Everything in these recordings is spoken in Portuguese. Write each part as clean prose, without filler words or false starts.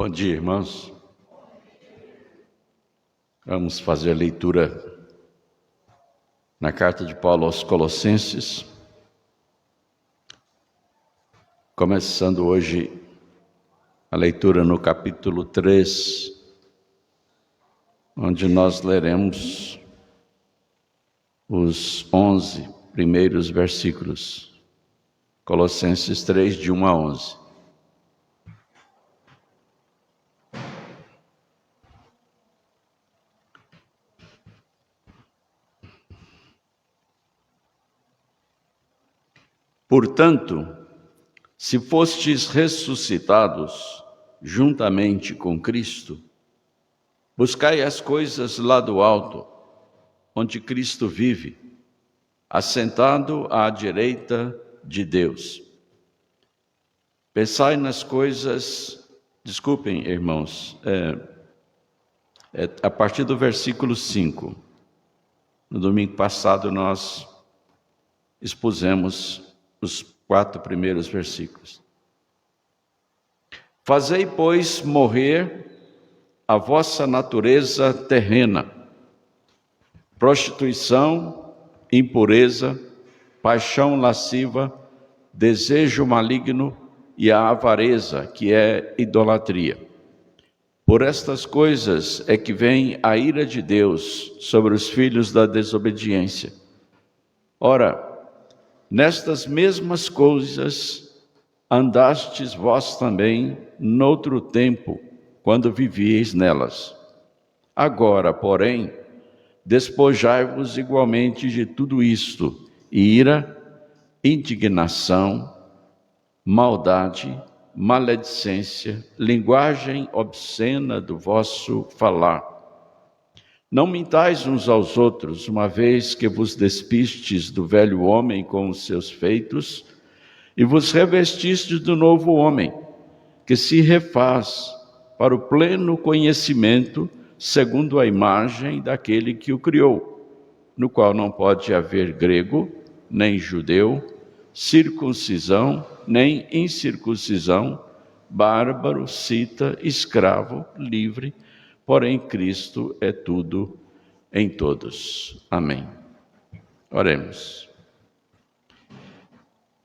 Bom dia, irmãos. Vamos fazer a leitura na carta de Paulo aos Colossenses, começando hoje a leitura no capítulo 3, onde nós leremos os 11 primeiros versículos. Colossenses 3, de 1 a 11. Portanto, se fostes ressuscitados juntamente com Cristo, buscai as coisas lá do alto, onde Cristo vive, assentado à direita de Deus. Pensai nas coisas, desculpem, irmãos, a partir do versículo 5. No domingo passado nós expusemos os 4 primeiros versículos. Fazei, pois, morrer a vossa natureza terrena, prostituição, impureza, paixão lasciva, desejo maligno e a avareza, que é idolatria. Por estas coisas é que vem a ira de Deus sobre os filhos da desobediência. Ora, nestas mesmas coisas andastes vós também noutro tempo, quando vivieis nelas. Agora, porém, despojai-vos igualmente de tudo isto: ira, indignação, maldade, maledicência, linguagem obscena do vosso falar. Não mintais uns aos outros, uma vez que vos despistes do velho homem com os seus feitos, e vos revestistes do novo homem, que se refaz para o pleno conhecimento, segundo a imagem daquele que o criou, no qual não pode haver grego, nem judeu, circuncisão, nem incircuncisão, bárbaro, cita, escravo, livre, porém Cristo é tudo em todos. Amém. Oremos.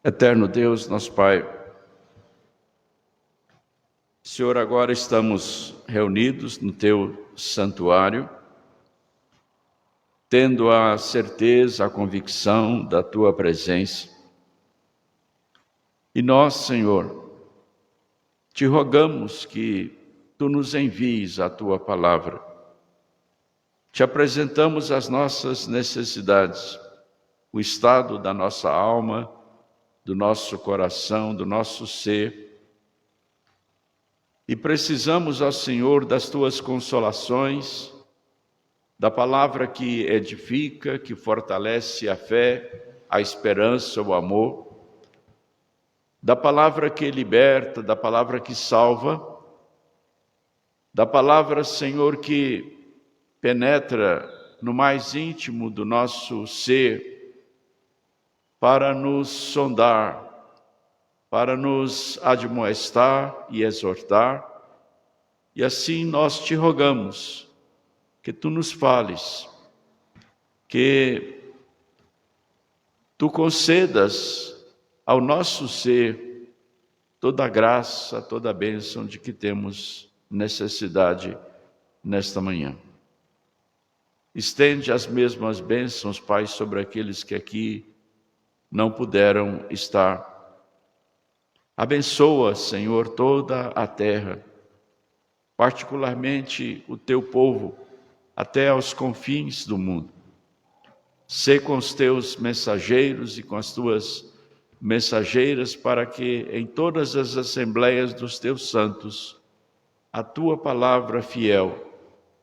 Eterno Deus, nosso Pai, Senhor, agora estamos reunidos no Teu santuário, tendo a certeza, a convicção da Tua presença. E nós, Senhor, Te rogamos que Tu nos envies a Tua palavra. Te apresentamos as nossas necessidades, o estado da nossa alma, do nosso coração, do nosso ser. E precisamos, ó Senhor, das Tuas consolações, da palavra que edifica, que fortalece a fé, a esperança, o amor, da palavra que liberta, da palavra que salva, da palavra, Senhor, que penetra no mais íntimo do nosso ser para nos sondar, para nos admoestar e exortar. E assim nós Te rogamos que Tu nos fales, que Tu concedas ao nosso ser toda a graça, toda a bênção de que temos necessidade nesta manhã. Estende as mesmas bênçãos, Pai, sobre aqueles que aqui não puderam estar. Abençoa, Senhor, toda a terra, particularmente o Teu povo, até aos confins do mundo. Sê com os Teus mensageiros e com as Tuas mensageiras, para que em todas as assembleias dos Teus santos a Tua palavra fiel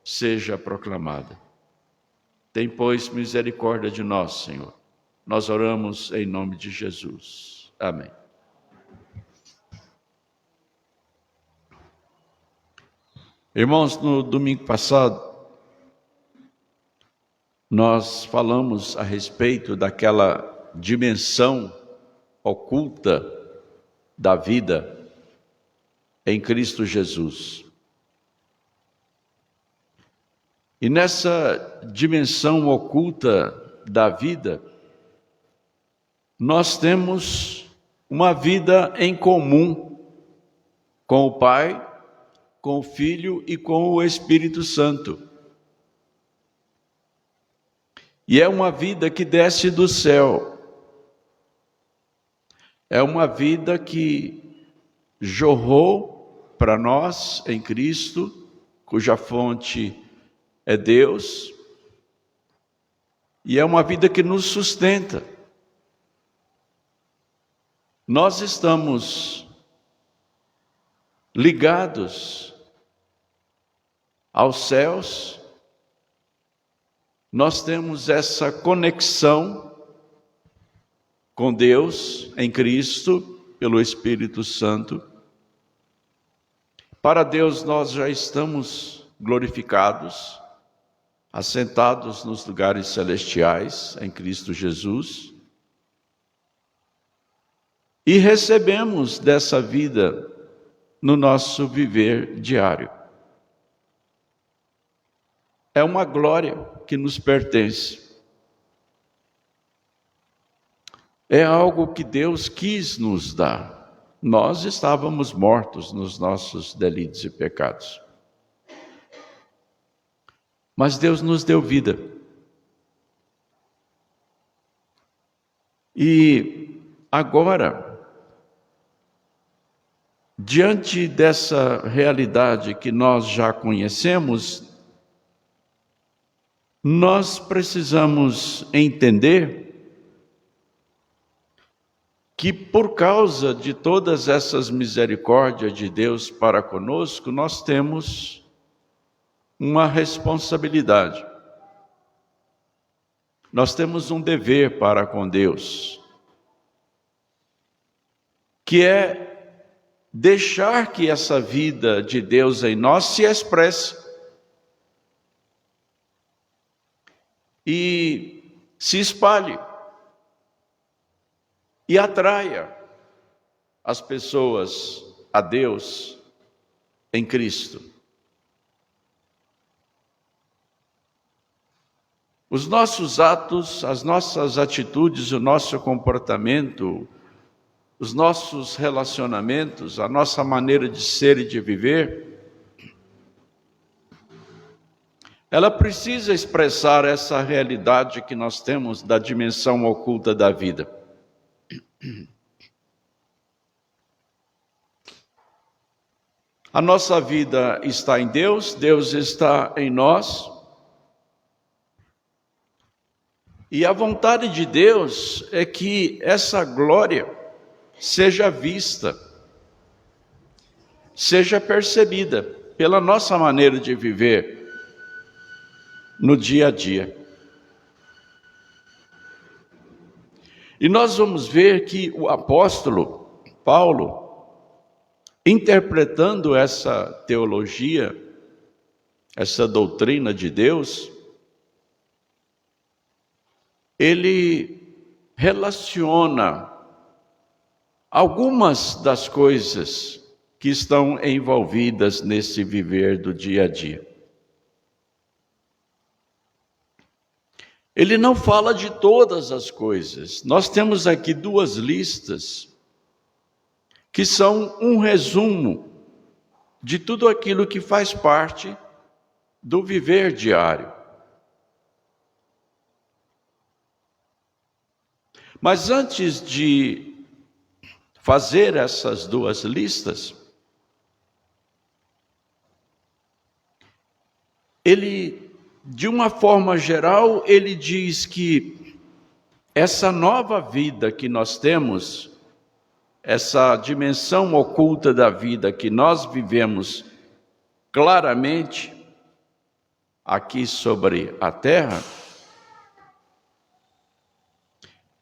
seja proclamada. Tem, pois, misericórdia de nós, Senhor. Nós oramos em nome de Jesus. Amém. Irmãos, no domingo passado, nós falamos a respeito daquela dimensão oculta da vida em Cristo Jesus. E nessa dimensão oculta da vida, nós temos uma vida em comum com o Pai, com o Filho e com o Espírito Santo. E é uma vida que desce do céu. É uma vida que jorrou para nós em Cristo, cuja fonte é Deus, e é uma vida que nos sustenta. Nós estamos ligados aos céus, nós temos essa conexão com Deus em Cristo, pelo Espírito Santo. Para Deus nós já estamos glorificados, assentados nos lugares celestiais em Cristo Jesus, e recebemos dessa vida no nosso viver diário. É uma glória que nos pertence. É algo que Deus quis nos dar. Nós estávamos mortos nos nossos delitos e pecados. Mas Deus nos deu vida. E agora, diante dessa realidade que nós já conhecemos, nós precisamos entender que por causa de todas essas misericórdias de Deus para conosco, nós temos uma responsabilidade. Nós temos um dever para com Deus, que é deixar que essa vida de Deus em nós se expresse e se espalhe e atraia as pessoas a Deus em Cristo. Os nossos atos, as nossas atitudes, o nosso comportamento, os nossos relacionamentos, a nossa maneira de ser e de viver, ela precisa expressar essa realidade que nós temos da dimensão oculta da vida. A nossa vida está em Deus, Deus está em nós. E a vontade de Deus é que essa glória seja vista, seja percebida pela nossa maneira de viver no dia a dia. E nós vamos ver que o apóstolo Paulo, interpretando essa teologia, essa doutrina de Deus, ele relaciona algumas das coisas que estão envolvidas nesse viver do dia a dia. Ele não fala de todas as coisas. Nós temos aqui duas listas que são um resumo de tudo aquilo que faz parte do viver diário. Mas antes de fazer essas duas listas, ele, de uma forma geral, ele diz que essa nova vida que nós temos, essa dimensão oculta da vida que nós vivemos claramente aqui sobre a terra,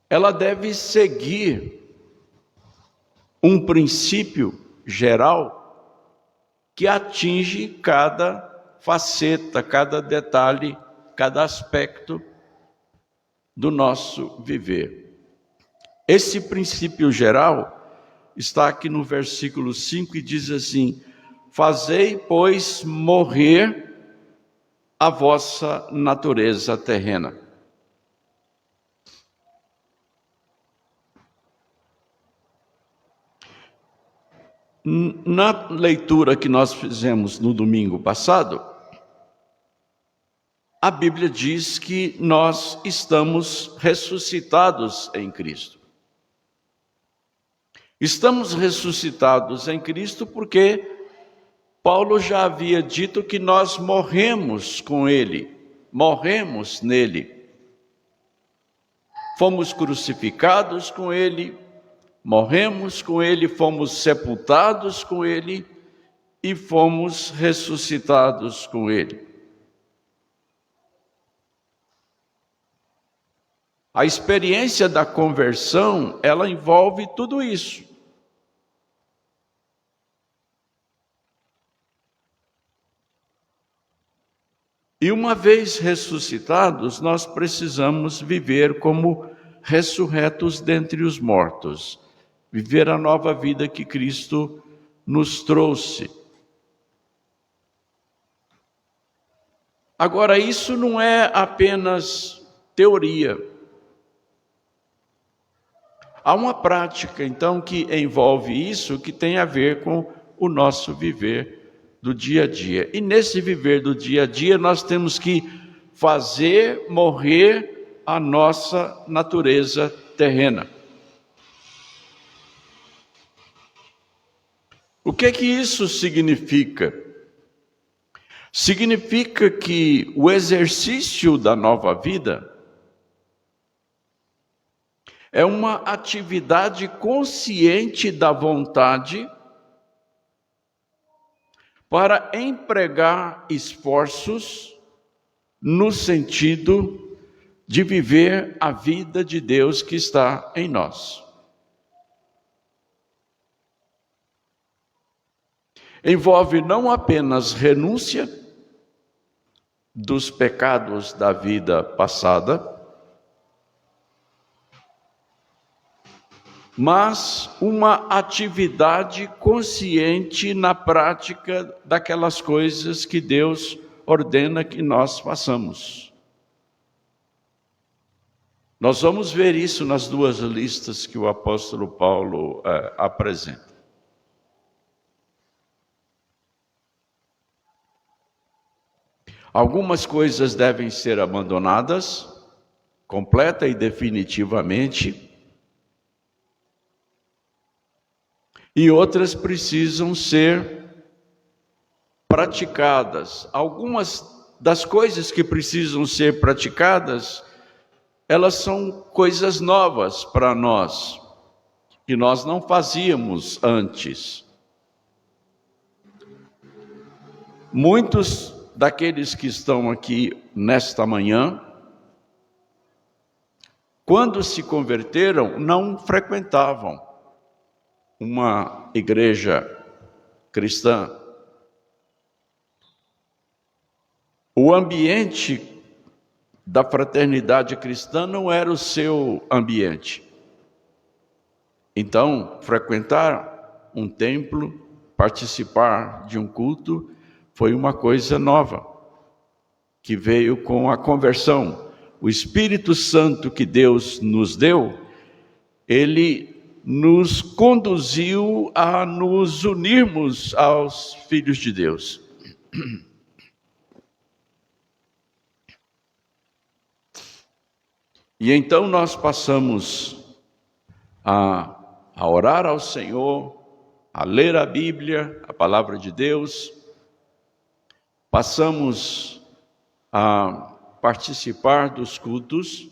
ela deve seguir um princípio geral que atinge cada faceta, cada detalhe, cada aspecto do nosso viver. Esse princípio geral está aqui no versículo 5 e diz assim: fazei, pois, morrer a vossa natureza terrena. Na leitura que nós fizemos no domingo passado, a Bíblia diz que nós estamos ressuscitados em Cristo. Estamos ressuscitados em Cristo porque Paulo já havia dito que nós morremos com Ele, morremos nele. Fomos crucificados com Ele, morremos com Ele, fomos sepultados com Ele e fomos ressuscitados com Ele. A experiência da conversão, ela envolve tudo isso. E uma vez ressuscitados, nós precisamos viver como ressurretos dentre os mortos, viver a nova vida que Cristo nos trouxe. Agora, isso não é apenas teoria. Há uma prática, então, que envolve isso, que tem a ver com o nosso viver do dia a dia. E nesse viver do dia a dia, nós temos que fazer morrer a nossa natureza terrena. O que isso significa? Significa que o exercício da nova vida é uma atividade consciente da vontade para empregar esforços no sentido de viver a vida de Deus que está em nós. Envolve não apenas renúncia dos pecados da vida passada, mas uma atividade consciente na prática daquelas coisas que Deus ordena que nós façamos. Nós vamos ver isso nas duas listas que o apóstolo Paulo apresenta. Algumas coisas devem ser abandonadas, completa e definitivamente, e outras precisam ser praticadas. Algumas das coisas que precisam ser praticadas, elas são coisas novas para nós, que nós não fazíamos antes. Muitos daqueles que estão aqui nesta manhã, quando se converteram, não frequentavam uma igreja cristã. O ambiente da fraternidade cristã não era o seu ambiente. Então, frequentar um templo, participar de um culto, foi uma coisa nova, que veio com a conversão. O Espírito Santo que Deus nos deu, ele nos conduziu a nos unirmos aos filhos de Deus. E então nós passamos a orar ao Senhor, a ler a Bíblia, a palavra de Deus, passamos a participar dos cultos,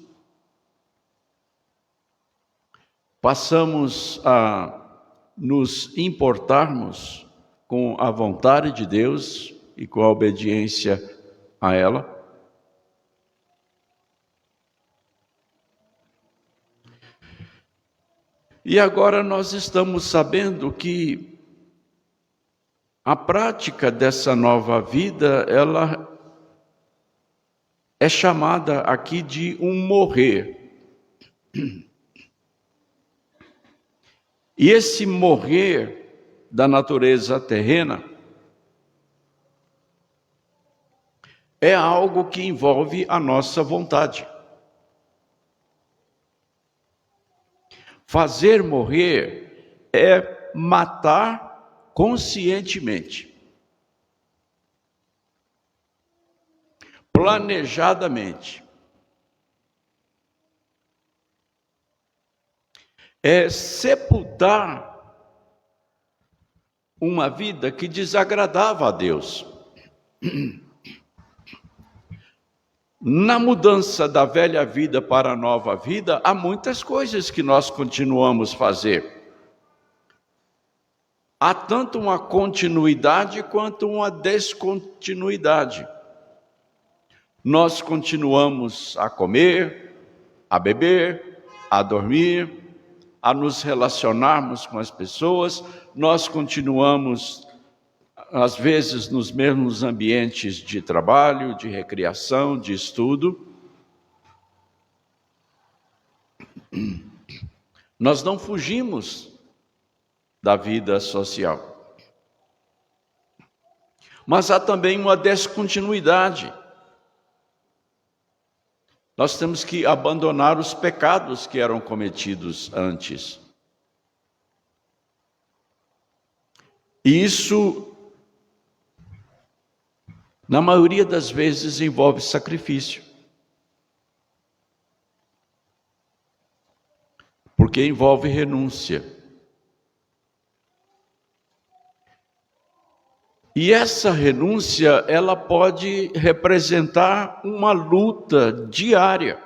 passamos a nos importarmos com a vontade de Deus e com a obediência a ela. E agora nós estamos sabendo que a prática dessa nova vida, ela é chamada aqui de um morrer. E esse morrer da natureza terrena é algo que envolve a nossa vontade. Fazer morrer é matar conscientemente, planejadamente. É sepultar uma vida que desagradava a Deus. Na mudança da velha vida para a nova vida, há muitas coisas que nós continuamos a fazer. Há tanto uma continuidade quanto uma descontinuidade. Nós continuamos a comer, a beber, a dormir, a nos relacionarmos com as pessoas, nós continuamos, às vezes, nos mesmos ambientes de trabalho, de recreação, de estudo. Nós não fugimos da vida social. Mas há também uma descontinuidade. Nós temos que abandonar os pecados que eram cometidos antes. E isso, na maioria das vezes, envolve sacrifício. Porque envolve renúncia. E essa renúncia, ela pode representar uma luta diária.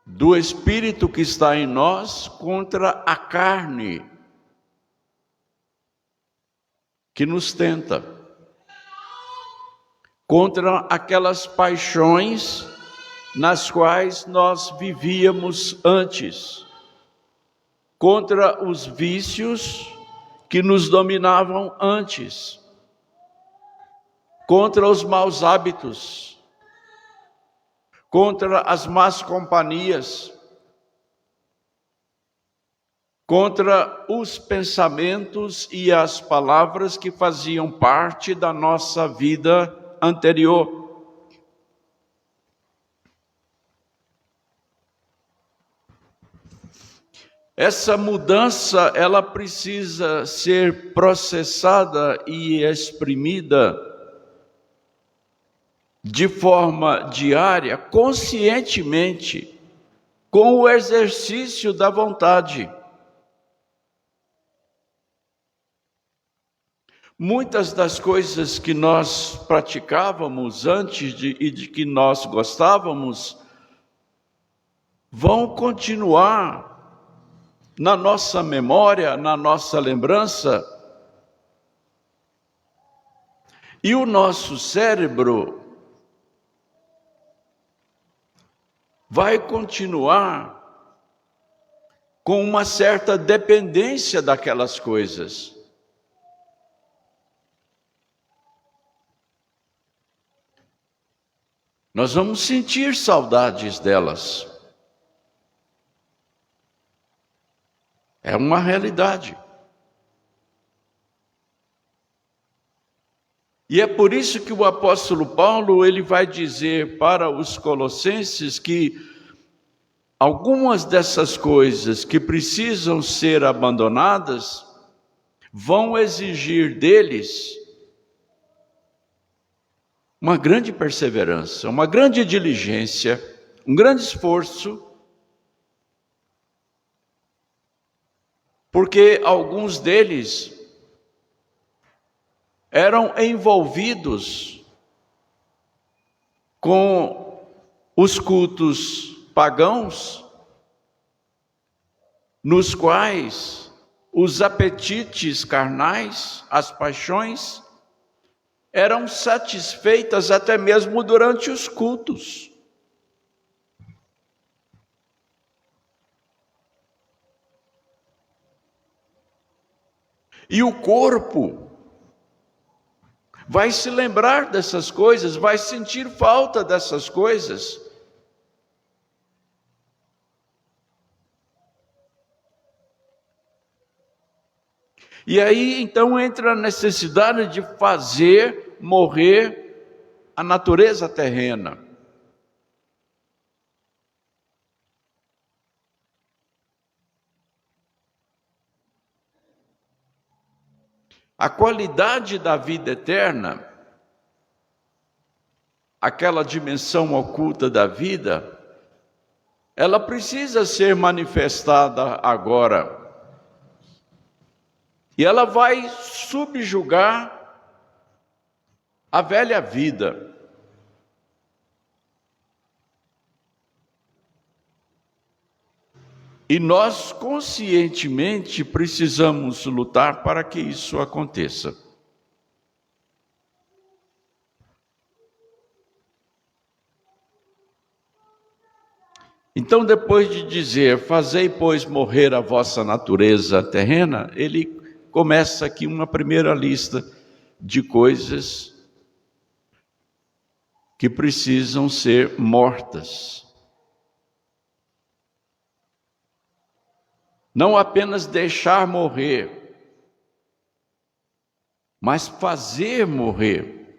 Do espírito que está em nós contra a carne que nos tenta. Contra aquelas paixões nas quais nós vivíamos antes. Contra os vícios que nos dominavam antes, contra os maus hábitos, contra as más companhias, contra os pensamentos e as palavras que faziam parte da nossa vida anterior. Essa mudança, ela precisa ser processada e exprimida de forma diária, conscientemente, com o exercício da vontade. Muitas das coisas que nós praticávamos antes e de que nós gostávamos, vão continuar na nossa memória, na nossa lembrança, e o nosso cérebro vai continuar com uma certa dependência daquelas coisas. Nós vamos sentir saudades delas. É uma realidade. E é por isso que o apóstolo Paulo, ele vai dizer para os colossenses que algumas dessas coisas que precisam ser abandonadas vão exigir deles uma grande perseverança, uma grande diligência, um grande esforço, porque alguns deles eram envolvidos com os cultos pagãos, nos quais os apetites carnais, as paixões, eram satisfeitas até mesmo durante os cultos. E o corpo vai se lembrar dessas coisas, vai sentir falta dessas coisas. E aí então entra a necessidade de fazer morrer a natureza terrena. A qualidade da vida eterna, aquela dimensão oculta da vida, ela precisa ser manifestada agora. E ela vai subjugar a velha vida. E nós conscientemente precisamos lutar para que isso aconteça. Então, depois de dizer, fazei, pois, morrer a vossa natureza terrena, ele começa aqui uma primeira lista de coisas que precisam ser mortas. Não apenas deixar morrer, mas fazer morrer.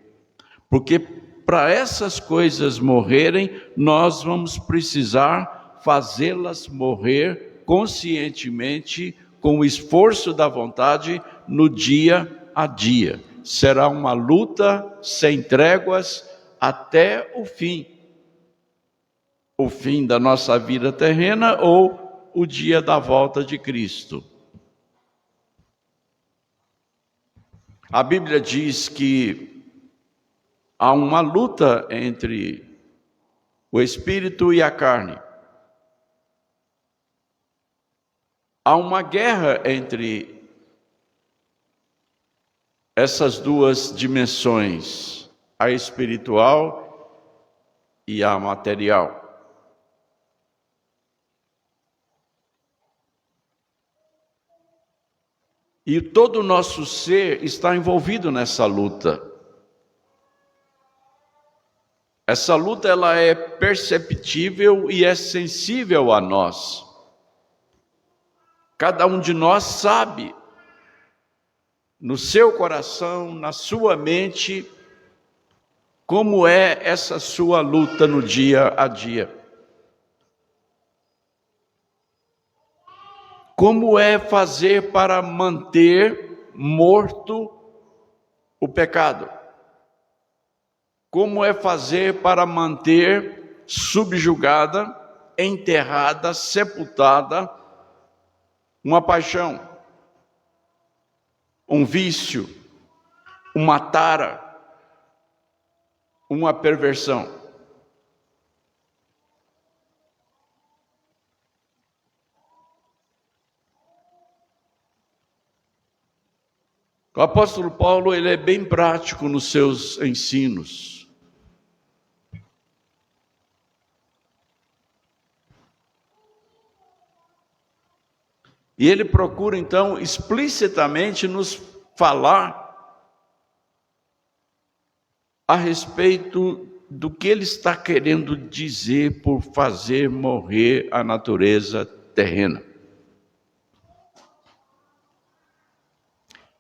Porque para essas coisas morrerem, nós vamos precisar fazê-las morrer conscientemente, com o esforço da vontade, no dia a dia. Será uma luta sem tréguas até o fim. O fim da nossa vida terrena ou o dia da volta de Cristo. A Bíblia diz que há uma luta entre o espírito e a carne. Há uma guerra entre essas duas dimensões, a espiritual e a material. E todo o nosso ser está envolvido nessa luta. Essa luta ela é perceptível e é sensível a nós. Cada um de nós sabe, no seu coração, na sua mente, como é essa sua luta no dia a dia. Como é fazer para manter morto o pecado? Como é fazer para manter subjugada, enterrada, sepultada uma paixão, um vício, uma tara, uma perversão? O apóstolo Paulo, ele é bem prático nos seus ensinos. E ele procura, então, explicitamente nos falar a respeito do que ele está querendo dizer por fazer morrer a natureza terrena.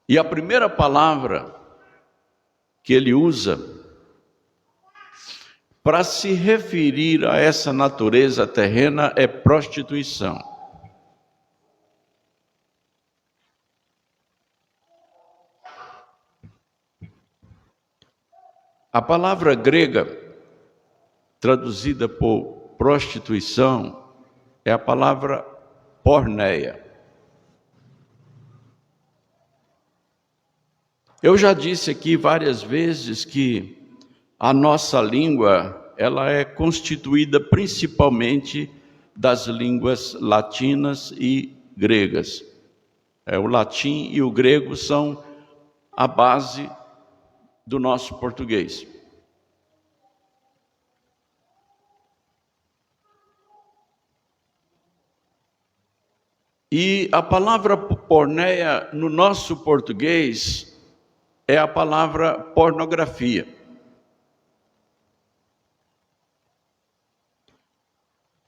E a primeira palavra que ele usa para se referir a essa natureza terrena é prostituição. A palavra grega traduzida por prostituição é a palavra porneia. Eu já disse aqui várias vezes que a nossa língua, ela é constituída principalmente das línguas latinas e gregas. O latim e o grego são a base do nosso português. E a palavra porneia no nosso português é a palavra pornografia.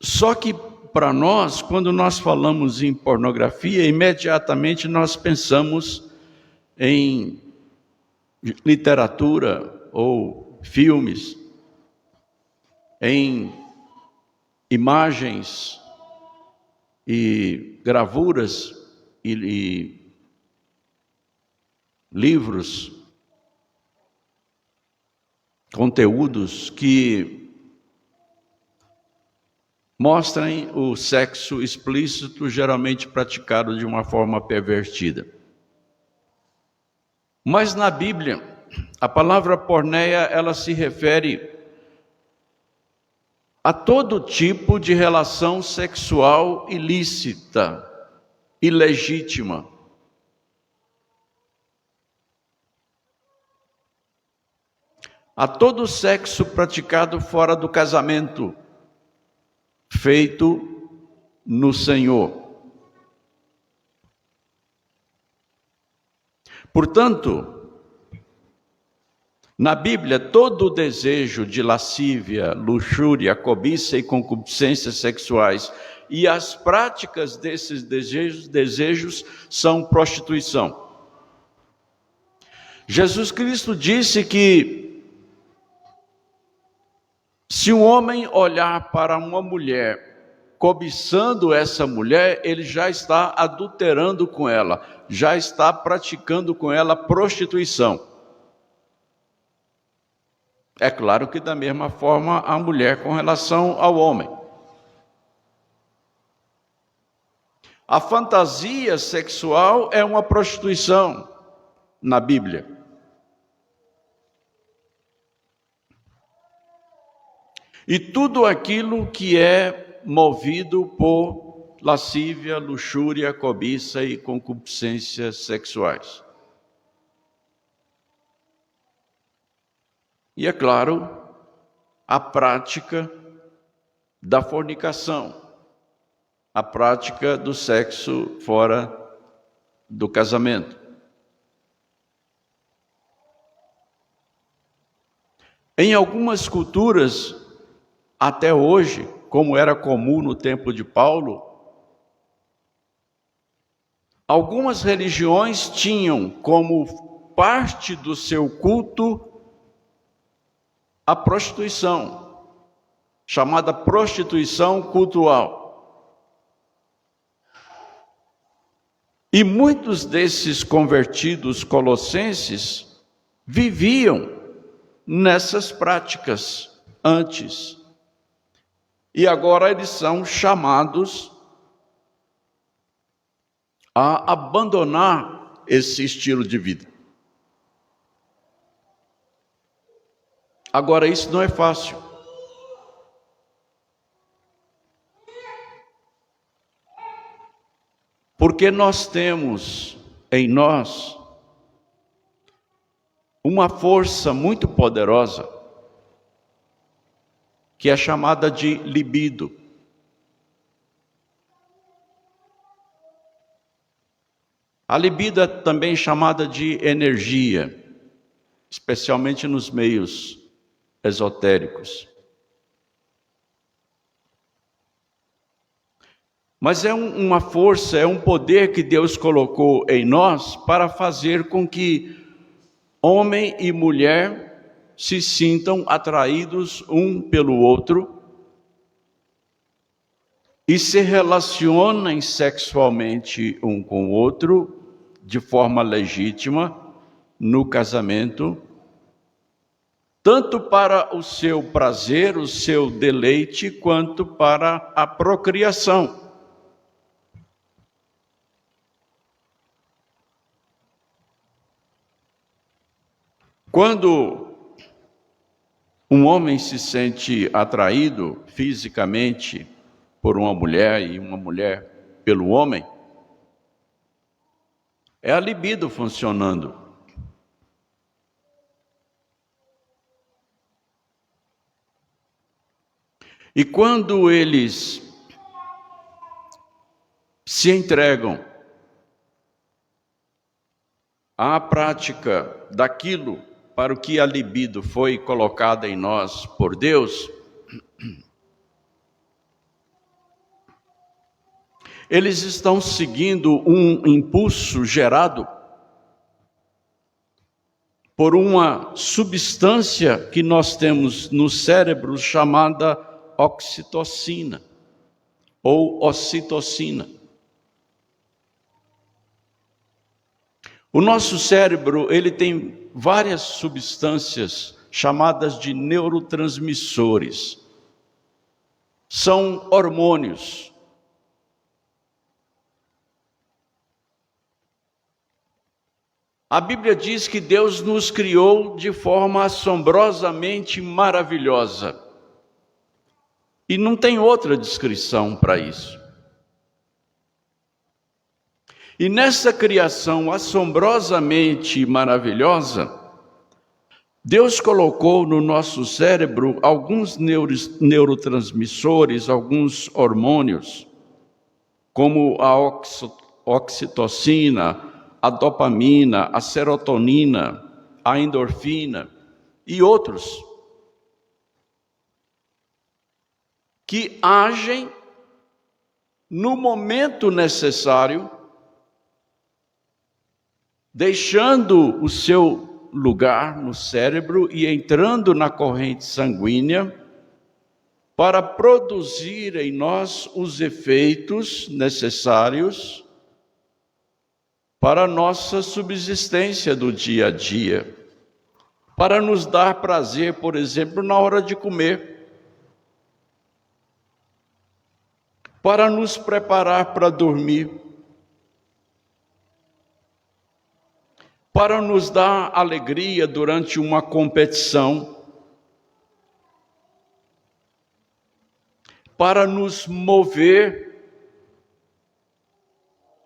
Só que para nós, quando nós falamos em pornografia, imediatamente nós pensamos em literatura ou filmes, em imagens e gravuras e livros, conteúdos que mostrem o sexo explícito, geralmente praticado de uma forma pervertida. Mas na Bíblia, a palavra porneia, ela se refere a todo tipo de relação sexual ilícita, ilegítima. A todo sexo praticado fora do casamento, feito no Senhor. Portanto, na Bíblia, todo desejo de lascívia, luxúria, cobiça e concupiscências sexuais e as práticas desses desejos são prostituição. Jesus Cristo disse que se um homem olhar para uma mulher cobiçando essa mulher, ele já está adulterando com ela, já está praticando com ela prostituição. É claro que da mesma forma a mulher com relação ao homem. A fantasia sexual é uma prostituição na Bíblia. E tudo aquilo que é movido por lascívia, luxúria, cobiça e concupiscências sexuais. E é claro, a prática da fornicação, a prática do sexo fora do casamento. Em algumas culturas, até hoje, como era comum no tempo de Paulo, algumas religiões tinham como parte do seu culto a prostituição, chamada prostituição cultual. E muitos desses convertidos colossenses viviam nessas práticas antes. E agora eles são chamados a abandonar esse estilo de vida. Agora, isso não é fácil. Porque nós temos em nós uma força muito poderosa, que é chamada de libido. A libido é também chamada de energia, especialmente nos meios esotéricos. Mas é uma força, é um poder que Deus colocou em nós para fazer com que homem e mulher se sintam atraídos um pelo outro e se relacionem sexualmente um com o outro de forma legítima no casamento, tanto para o seu prazer, o seu deleite, quanto para a procriação. Quando um homem se sente atraído fisicamente por uma mulher e uma mulher pelo homem, é a libido funcionando. E quando eles se entregam à prática daquilo para o que a libido foi colocada em nós por Deus, eles estão seguindo um impulso gerado por uma substância que nós temos no cérebro chamada oxitocina ou ocitocina. O nosso cérebro, ele tem várias substâncias chamadas de neurotransmissores. São hormônios. A Bíblia diz que Deus nos criou de forma assombrosamente maravilhosa. E não tem outra descrição para isso. E nessa criação assombrosamente maravilhosa, Deus colocou no nosso cérebro alguns neurotransmissores, alguns hormônios, como a oxitocina, a dopamina, a serotonina, a endorfina e outros, que agem no momento necessário, deixando o seu lugar no cérebro e entrando na corrente sanguínea para produzir em nós os efeitos necessários para a nossa subsistência do dia a dia, para nos dar prazer, por exemplo, na hora de comer, para nos preparar para dormir, para nos dar alegria durante uma competição, para nos mover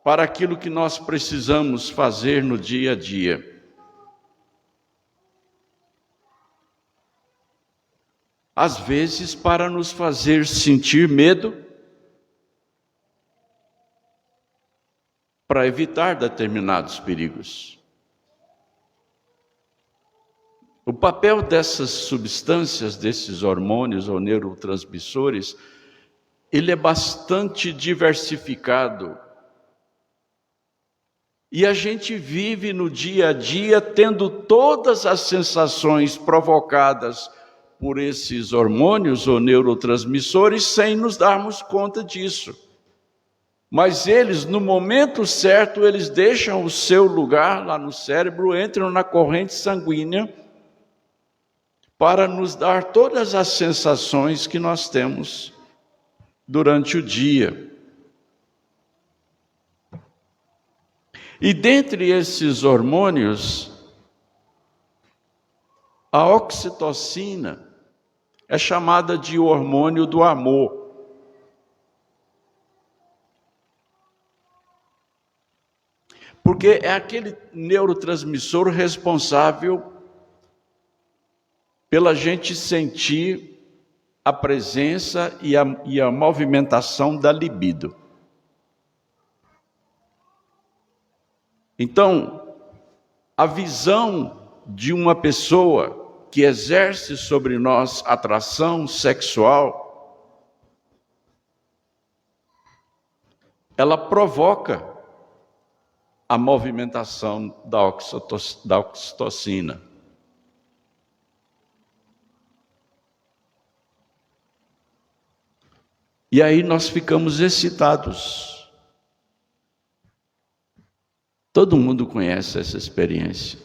para aquilo que nós precisamos fazer no dia a dia. Às vezes, para nos fazer sentir medo, para evitar determinados perigos. O papel dessas substâncias, desses hormônios ou neurotransmissores, ele é bastante diversificado. E a gente vive no dia a dia tendo todas as sensações provocadas por esses hormônios ou neurotransmissores sem nos darmos conta disso. Mas eles, no momento certo, eles deixam o seu lugar lá no cérebro, entram na corrente sanguínea para nos dar todas as sensações que nós temos durante o dia. E dentre esses hormônios, a oxitocina é chamada de hormônio do amor. Porque é aquele neurotransmissor responsável pela gente sentir a presença e a movimentação da libido. Então, a visão de uma pessoa que exerce sobre nós atração sexual, ela provoca a movimentação da oxitocina. E aí nós ficamos excitados. Todo mundo conhece essa experiência.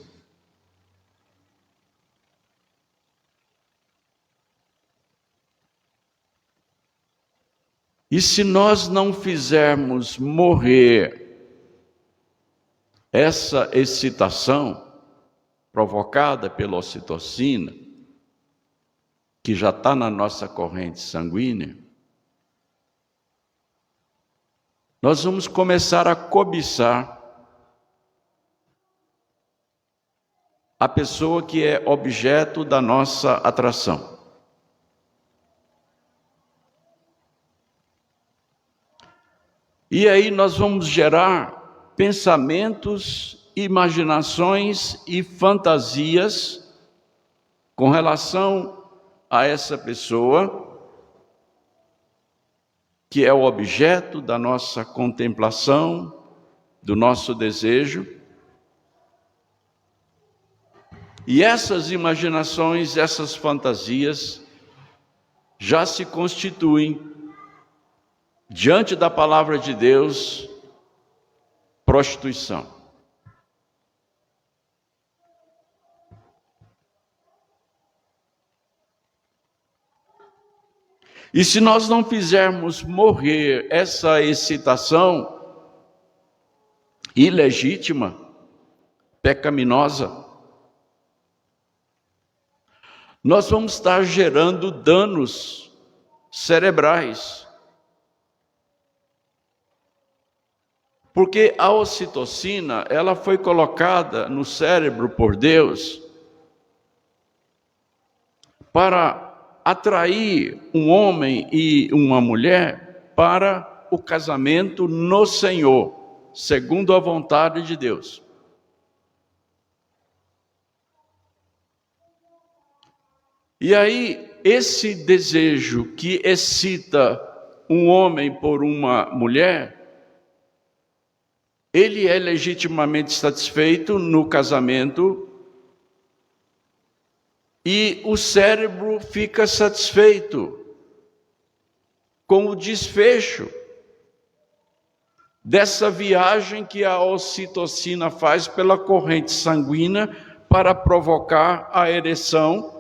E se nós não fizermos morrer essa excitação provocada pela ocitocina, que já está na nossa corrente sanguínea, nós vamos começar a cobiçar a pessoa que é objeto da nossa atração. E aí nós vamos gerar pensamentos, imaginações e fantasias com relação a essa pessoa que é o objeto da nossa contemplação, do nosso desejo. E essas imaginações, essas fantasias, já se constituem, diante da palavra de Deus, prostituição. E se nós não fizermos morrer essa excitação ilegítima, pecaminosa, nós vamos estar gerando danos cerebrais. Porque a ocitocina, ela foi colocada no cérebro por Deus para atrair um homem e uma mulher para o casamento no Senhor, segundo a vontade de Deus. E aí, esse desejo que excita um homem por uma mulher, ele é legitimamente satisfeito no casamento e o cérebro fica satisfeito com o desfecho dessa viagem que a ocitocina faz pela corrente sanguínea para provocar a ereção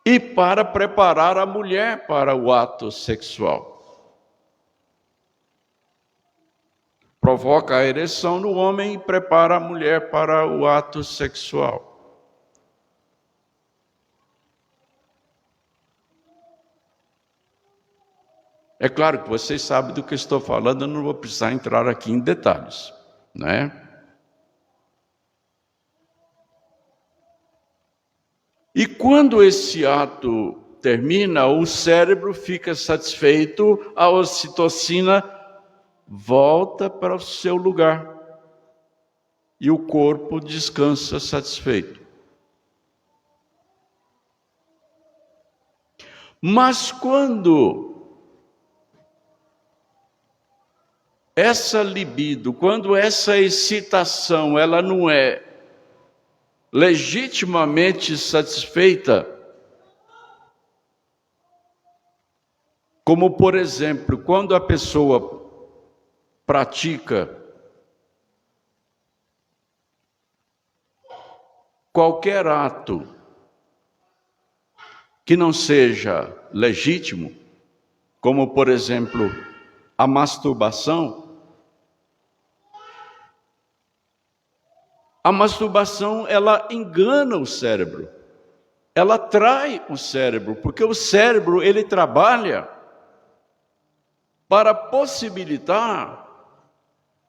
e para preparar a mulher para o ato sexual. Provoca a ereção no homem e prepara a mulher para o ato sexual. É claro que vocês sabem do que estou falando, eu não vou precisar entrar aqui em detalhes, né? E quando esse ato termina, o cérebro fica satisfeito, a ocitocina volta para o seu lugar e o corpo descansa satisfeito. Mas quando essa libido, quando essa excitação, ela não é legitimamente satisfeita, como por exemplo, quando a pessoa pratica qualquer ato que não seja legítimo, como por exemplo a masturbação, ela engana o cérebro, ela trai o cérebro, porque o cérebro ele trabalha para possibilitar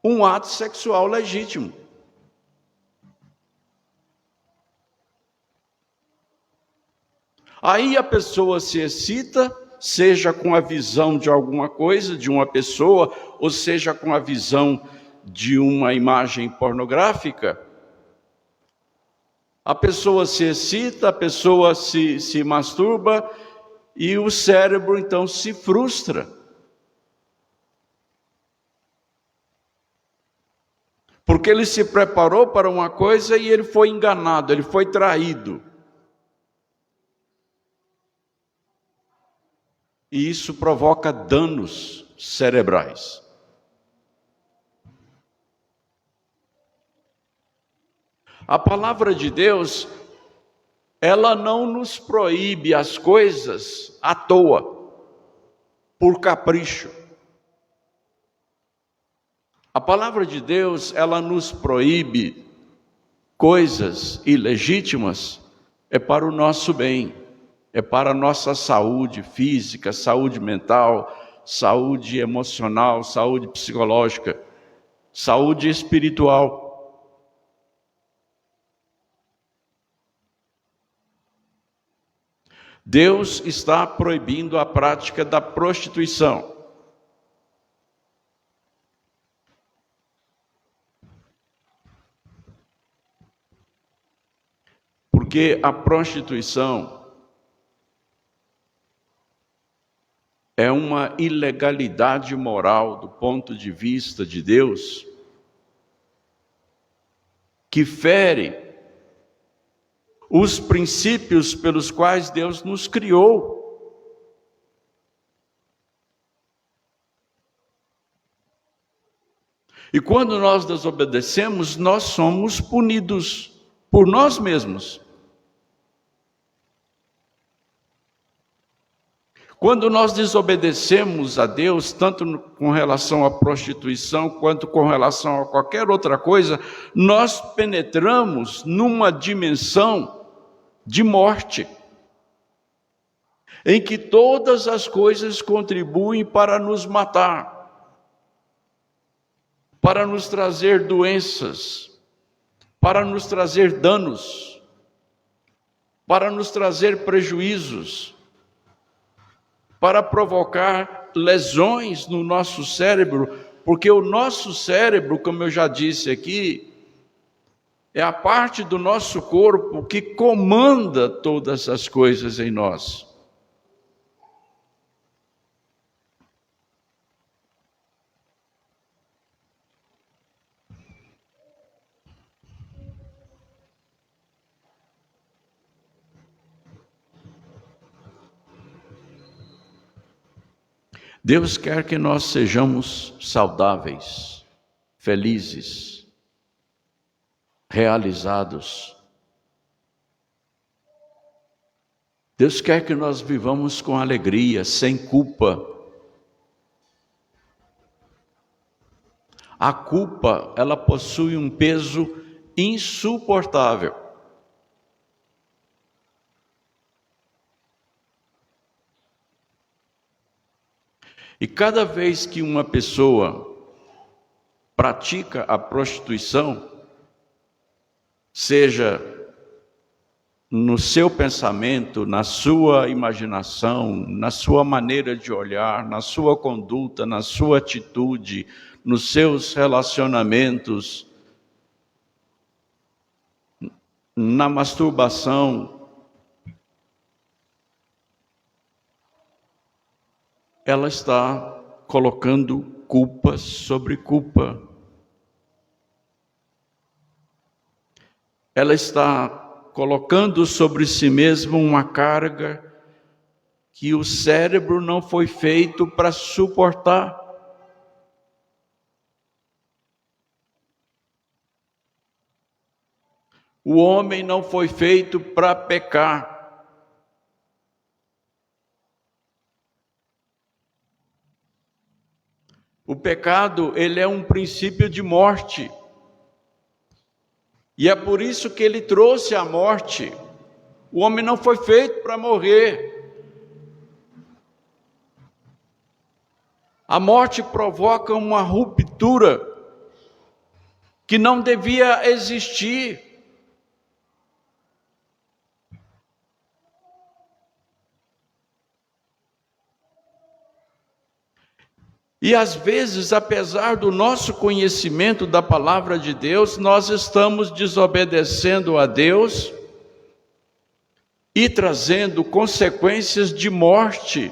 um ato sexual legítimo. Aí a pessoa se excita, seja com a visão de alguma coisa, de uma pessoa, ou seja com a visão de uma imagem pornográfica. A pessoa se excita, a pessoa se masturba e o cérebro então se frustra. Porque ele se preparou para uma coisa e ele foi enganado, ele foi traído. E isso provoca danos cerebrais. A palavra de Deus, ela não nos proíbe as coisas à toa, por capricho. A palavra de Deus, ela nos proíbe coisas ilegítimas, é para o nosso bem, é para a nossa saúde física, saúde mental, saúde emocional, saúde psicológica, saúde espiritual. Deus está proibindo a prática da prostituição. Porque a prostituição é uma ilegalidade moral do ponto de vista de Deus, que fere os princípios pelos quais Deus nos criou. E quando nós desobedecemos, nós somos punidos por nós mesmos. Quando nós desobedecemos a Deus, tanto com relação à prostituição, quanto com relação a qualquer outra coisa, nós penetramos numa dimensão de morte, em que todas as coisas contribuem para nos matar, para nos trazer doenças, para nos trazer danos, para nos trazer prejuízos, para provocar lesões no nosso cérebro, porque o nosso cérebro, como eu já disse aqui, é a parte do nosso corpo que comanda todas as coisas em nós. Deus quer que nós sejamos saudáveis, felizes, realizados. Deus quer que nós vivamos com alegria, sem culpa. A culpa, ela possui um peso insuportável. E cada vez que uma pessoa pratica a prostituição, seja no seu pensamento, na sua imaginação, na sua maneira de olhar, na sua conduta, na sua atitude, nos seus relacionamentos, na masturbação, ela está colocando culpa sobre culpa. Ela está colocando sobre si mesma uma carga que o cérebro não foi feito para suportar. O homem não foi feito para pecar. O pecado, ele é um princípio de morte. E é por isso que ele trouxe a morte. O homem não foi feito para morrer. A morte provoca uma ruptura que não devia existir. E às vezes, apesar do nosso conhecimento da palavra de Deus, nós estamos desobedecendo a Deus e trazendo consequências de morte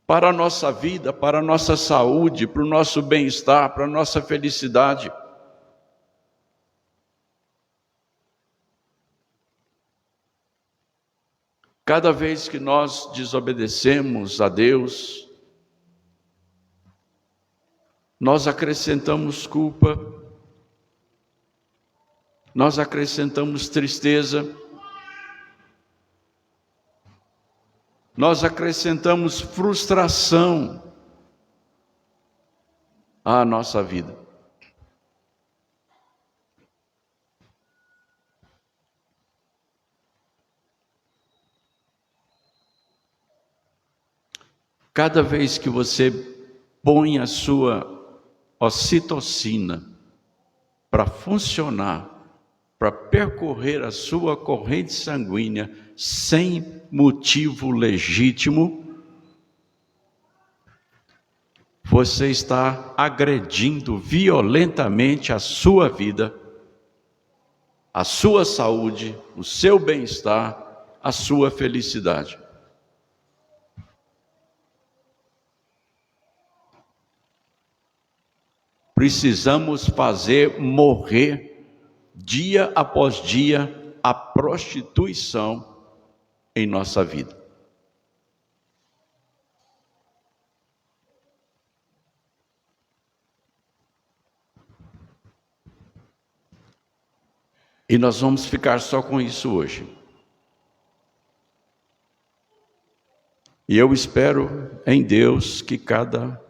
para a nossa vida, para a nossa saúde, para o nosso bem-estar, para a nossa felicidade. Cada vez que nós desobedecemos a Deus, nós acrescentamos culpa, nós acrescentamos tristeza, nós acrescentamos frustração à nossa vida. Cada vez que você põe a sua ocitocina para funcionar, para percorrer a sua corrente sanguínea sem motivo legítimo, você está agredindo violentamente a sua vida, a sua saúde, o seu bem-estar, a sua felicidade. precisamos fazer morrer, dia após dia, a prostituição em nossa vida. E nós vamos ficar só com isso hoje. E eu espero em Deus que cada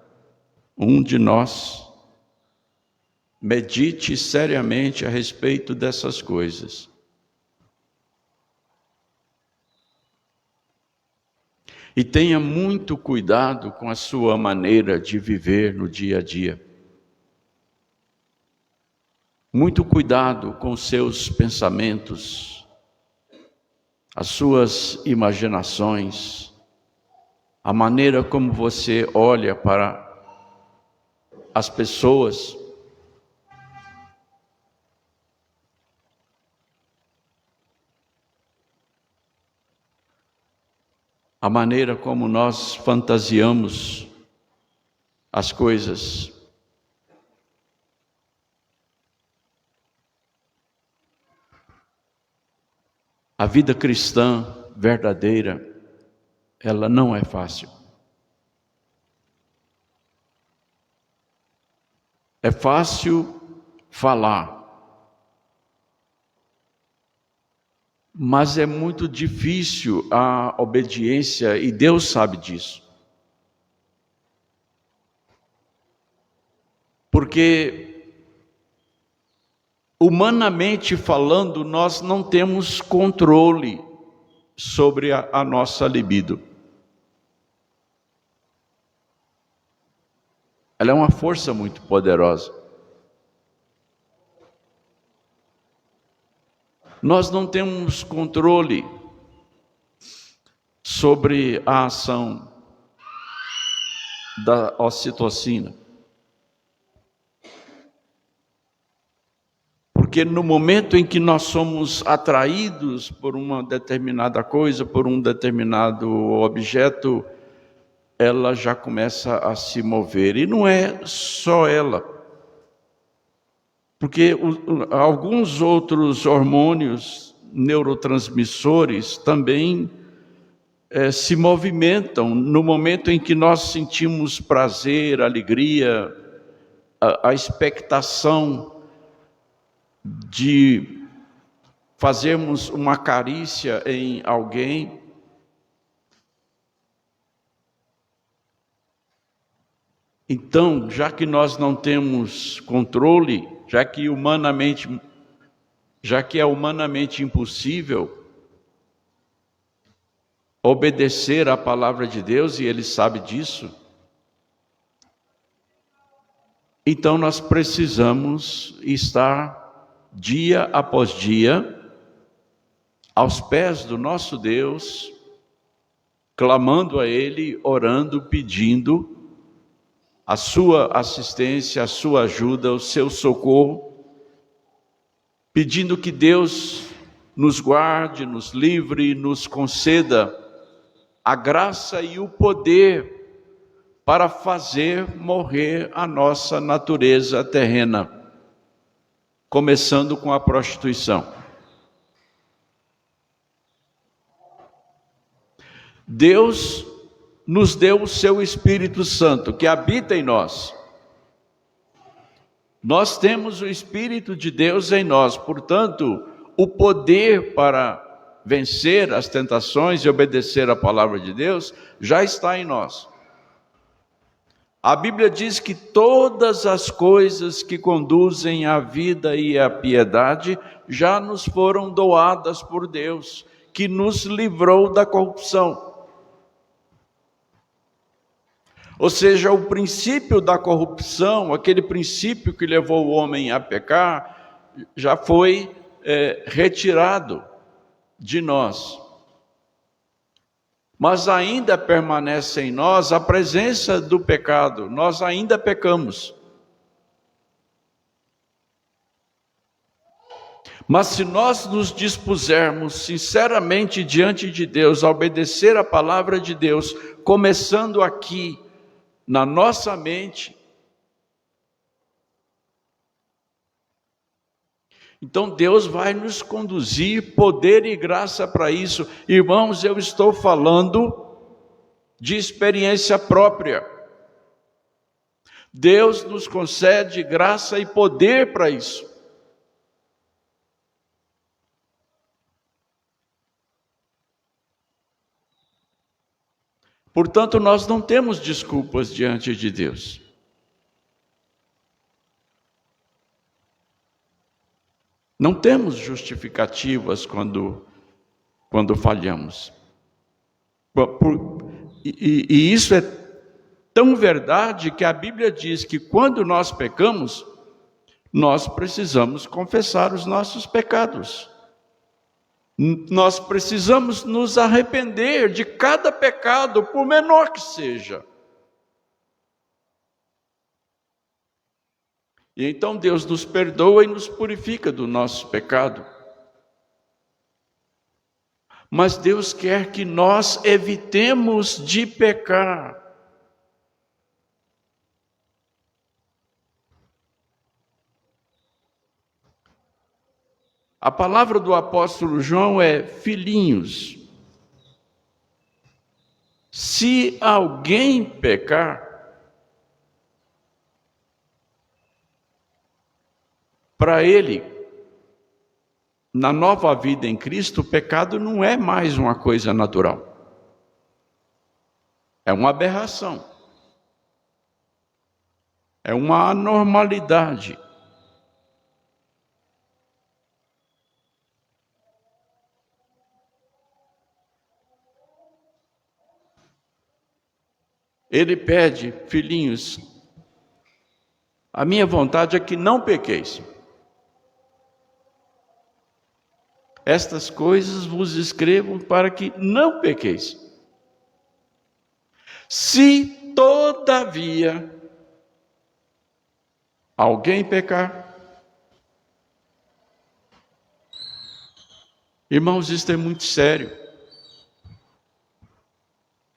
um de nós medite seriamente a respeito dessas coisas. E tenha muito cuidado com a sua maneira de viver no dia a dia. Muito cuidado com os seus pensamentos, as suas imaginações, a maneira como você olha para as pessoas. A maneira como nós fantasiamos as coisas. A vida cristã verdadeira, ela não é fácil. É fácil falar, mas é muito difícil a obediência, e Deus sabe disso. Porque, humanamente falando, nós não temos controle sobre a nossa libido. Ela é uma força muito poderosa. Nós não temos controle sobre a ação da ocitocina. Porque no momento em que nós somos atraídos por uma determinada coisa, por um determinado objeto, ela já começa a se mover. E não é só ela. Porque alguns outros hormônios neurotransmissores também se movimentam no momento em que nós sentimos prazer, alegria, a expectação de fazermos uma carícia em alguém. Então, já que nós não temos controle, já que é humanamente impossível obedecer à palavra de Deus, e Ele sabe disso, então nós precisamos estar dia após dia aos pés do nosso Deus, clamando a Ele, orando, pedindo a sua assistência, a sua ajuda, o seu socorro, pedindo que Deus nos guarde, nos livre, nos conceda a graça e o poder para fazer morrer a nossa natureza terrena, começando com a prostituição. Deus nos deu o seu Espírito Santo, que habita em nós. Nós temos o Espírito de Deus em nós, portanto, o poder para vencer as tentações e obedecer a palavra de Deus já está em nós. A Bíblia diz que todas as coisas que conduzem à vida e à piedade já nos foram doadas por Deus, que nos livrou da corrupção. Ou seja, o princípio da corrupção, aquele princípio que levou o homem a pecar, já foi retirado de nós. Mas ainda permanece em nós a presença do pecado, nós ainda pecamos. Mas se nós nos dispusermos sinceramente diante de Deus a obedecer a palavra de Deus, começando aqui na nossa mente, Então Deus vai nos conduzir, poder e graça para isso. Irmãos, eu estou falando de experiência própria. Deus nos concede graça e poder para isso. Portanto, nós não temos desculpas diante de Deus. Não temos justificativas quando falhamos. E isso é tão verdade que a Bíblia diz que quando nós pecamos, nós precisamos confessar os nossos pecados. Nós precisamos nos arrepender de cada pecado, por menor que seja. E então Deus nos perdoa e nos purifica do nosso pecado. Mas Deus quer que nós evitemos de pecar. A palavra do apóstolo João é filhinhos. Se alguém pecar, para ele, na nova vida em Cristo, o pecado não é mais uma coisa natural. É uma aberração. É uma anormalidade. Ele pede, filhinhos, a minha vontade é que não pequeis. Estas coisas vos escrevo para que não pequeis. Se, todavia, alguém pecar, irmãos, isto é muito sério.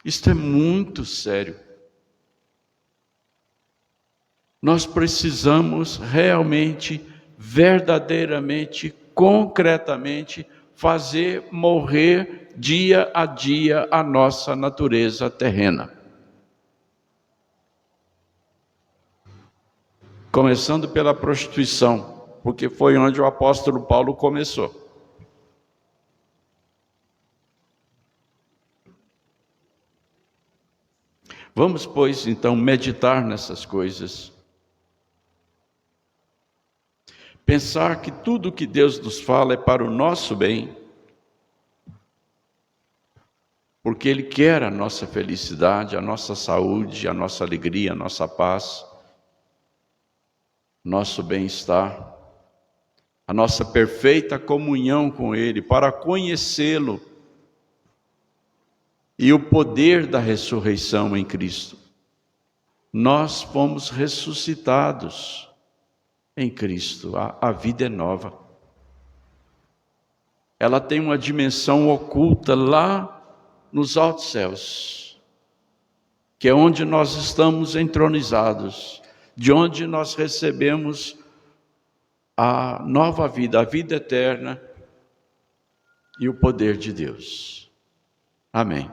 Isto é muito sério. Nós precisamos realmente, verdadeiramente, concretamente, fazer morrer dia a dia a nossa natureza terrena. Começando pela prostituição, porque foi onde o apóstolo Paulo começou. Vamos, pois, então, meditar nessas coisas. Pensar que tudo que Deus nos fala é para o nosso bem, porque Ele quer a nossa felicidade, a nossa saúde, a nossa alegria, a nossa paz, nosso bem-estar, a nossa perfeita comunhão com Ele, para conhecê-lo e o poder da ressurreição em Cristo. Nós fomos ressuscitados em Cristo, a vida é nova. Ela tem uma dimensão oculta lá nos altos céus, que é onde nós estamos entronizados, de onde nós recebemos a nova vida, a vida eterna e o poder de Deus. Amém.